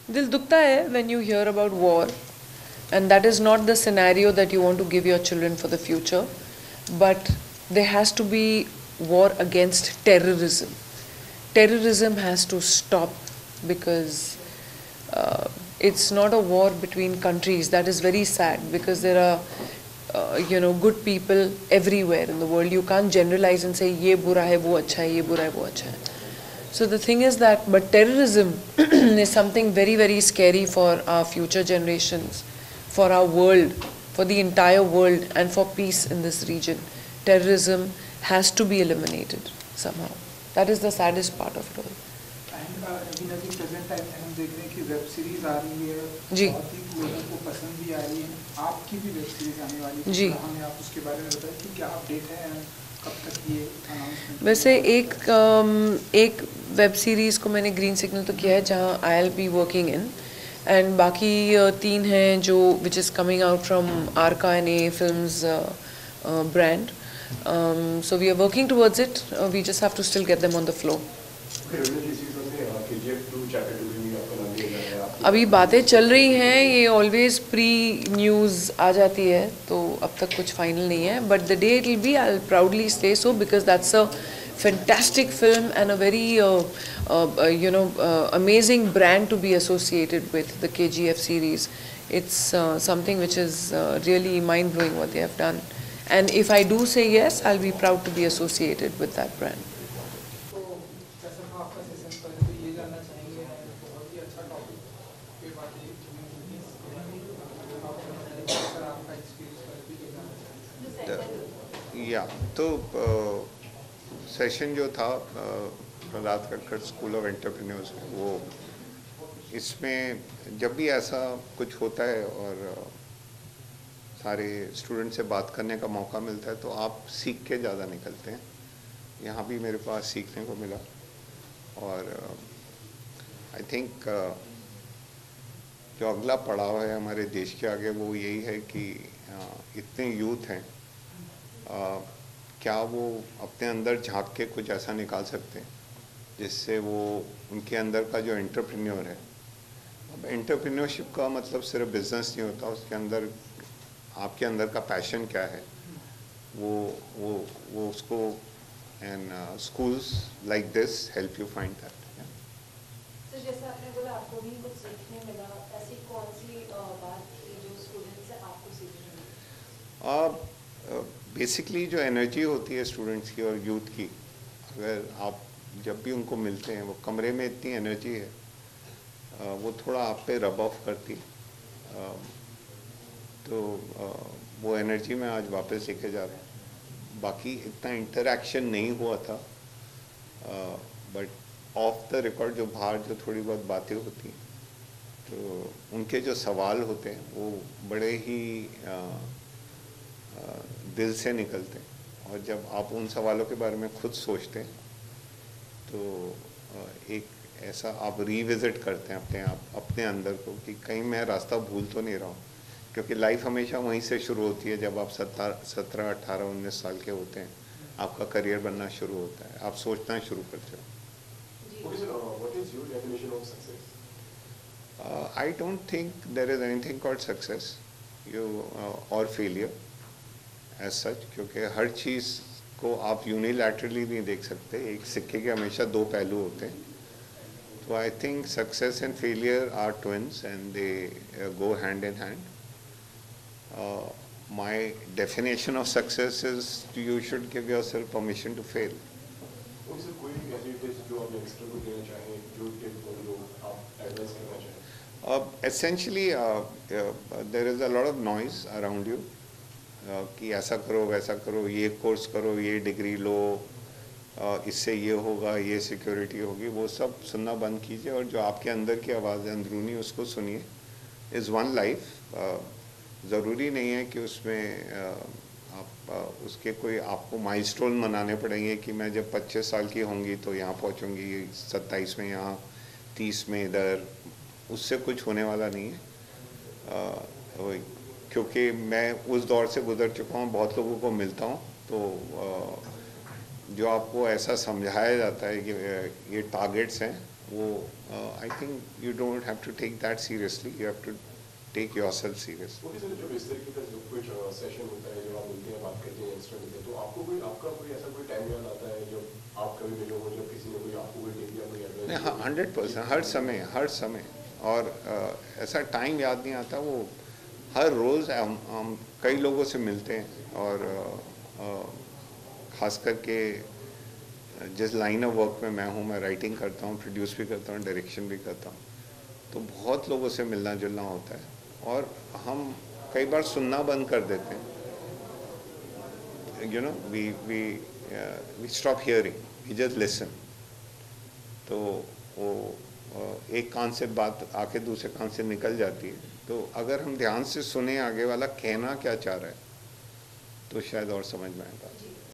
दिल दुखता है when you hear about war, and that is not the scenario that you want to give your children for the future, but there has to be war against terrorism. Terrorism has to stop because it's not a war between countries. That is very sad because there are good people everywhere in the world. You can't generalize and say ye bura hai wo acha hai, ye bura hai wo acha hai. So the thing is that, but terrorism is something very, very scary for our future generations, for our world, for the entire world, and for peace in this region. Terrorism has to be eliminated somehow. That is the saddest part of it all. And अभी अभी present time में हम देख रहे हैं कि web series आ रही है, जी, बहुत ही लोगों को पसंद भी आ रही है. आपकी भी वेब सीरीज आने वाली है, जी, हमें आप उसके बारे में बताएं कि क्या अपडेट है, कब तक ये अनाउंसमेंट. वैसे एक वेब सीरीज़ को मैंने ग्रीन सिग्नल तो किया है जहाँ I'll be working in, and बाकी 3 हैं जो which is coming out from Arka and A films brand. So we are working towards it. We just have to still get them on the floor. अभी बातें चल रही हैं, ये always pre news आ जाती है, तो अब तक कुछ फाइनल नहीं है. But the day it will be, I will proudly से सो, because that's a fantastic film and a very amazing brand to be associated with, the KGF series. It's something which is really mind-blowing what they have done, and if I do say yes, I'll be proud to be associated with that brand. तो session जो था Prahlad Kakkar school of entrepreneurs, वो इसमें जब भी ऐसा कुछ होता है और सारे स्टूडेंट से बात करने का मौका मिलता है तो आप सीख के ज़्यादा निकलते हैं. यहाँ भी मेरे पास सीखने को मिला, और आई थिंक जो अगला पड़ाव है हमारे देश के आगे वो यही है कि इतने यूथ हैं, क्या वो अपने अंदर झांक के कुछ ऐसा निकाल सकते हैं जिससे वो उनके अंदर का जो एंटरप्रेन्योर है. अब एंटरप्रेन्योरशिप का मतलब सिर्फ बिजनेस नहीं होता, उसके अंदर आपके अंदर का पैशन क्या है, वो उसको, and schools like this help you find that. तो जैसा आपने बोला आपको भी कुछ सीखने मिला, ऐसी कौन सी बात थी जो स्टूडेंट से आपको सीखने मिली? बेसिकली जो एनर्जी होती है स्टूडेंट्स की और यूथ की, अगर आप जब भी उनको मिलते हैं, वो कमरे में इतनी एनर्जी है, वो थोड़ा आप पे रब ऑफ करती, तो वो एनर्जी में आज वापस लेके जा रहे हैं. बाकी इतना इंटरेक्शन नहीं हुआ था, बट ऑफ द रिकॉर्ड जो बाहर जो थोड़ी बहुत बातें होती हैं, तो उनके जो सवाल होते हैं वो बड़े ही दिल से निकलते हैं, और जब आप उन सवालों के बारे में खुद सोचते हैं तो एक ऐसा आप रीविज़िट करते हैं अपने अंदर को कि कहीं मैं रास्ता भूल तो नहीं रहा हूँ, क्योंकि लाइफ हमेशा वहीं से शुरू होती है. जब आप 17, 18, 19 साल के होते हैं, आपका करियर बनना शुरू होता है, आप सोचना शुरू करते हो. I don't think there is anything called success और फेलियर एज सच, क्योंकि हर चीज़ को आप यूनिलैटरली नहीं देख सकते. एक सिक्के के हमेशा 2 पहलू होते हैं. तो I think success and failure are twins and they go hand in hand. My definition of success is you should give yourself permission to fail. Essentially there is a lot of noise around you, कि ऐसा करो वैसा करो, ये course करो, ये degree लो, इससे ये होगा, ये सिक्योरिटी होगी. वो सब सुनना बंद कीजिए और जो आपके अंदर की आवाज़ है अंदरूनी, उसको सुनिए. Is one life. ज़रूरी नहीं है कि उसमें आप उसके कोई आपको माइलस्टोन मनाने पड़ेंगे कि मैं जब 25 साल की होंगी तो यहाँ पहुँचूँगी, 27 में यहाँ, 30 में इधर. उससे कुछ होने वाला नहीं है, क्योंकि मैं उस दौर से गुजर चुका हूँ, बहुत लोगों को मिलता हूँ, तो जो आपको ऐसा समझाया जाता है कि ये टारगेट्स हैं, वो I think you don't have to take that seriously, you have to take yourself serious. Okay sir, जब इस तरीके का जो कुछ सेशन होता है, जब आप मिलते हैं, बात करते हैं यंगस्टर मिलते हैं, तो आपका कोई ऐसा कोई टाइम याद आता है जब आप कभी मिले हो, जब किसी ने कोई आपको कोई टिप या कोई एडवाइस? नहीं, 100% हर समय और ऐसा टाइम याद नहीं आता, वो हर रोज़ हम कई लोगों से मिलते हैं और ख़ास करके जिस लाइन ऑफ वर्क में मैं हूँ, मैं राइटिंग करता हूँ, प्रोड्यूस भी करता हूँ, डायरेक्शन भी करता हूँ, तो बहुत लोगों से मिलना जुलना होता है और हम कई बार सुनना बंद कर देते हैं, you know, we stop hearing, we just listen. तो वो एक कान से बात आके दूसरे कान से निकल जाती है, तो अगर हम ध्यान से सुने आगे वाला कहना क्या चाह रहा है तो शायद और समझ में आएगा।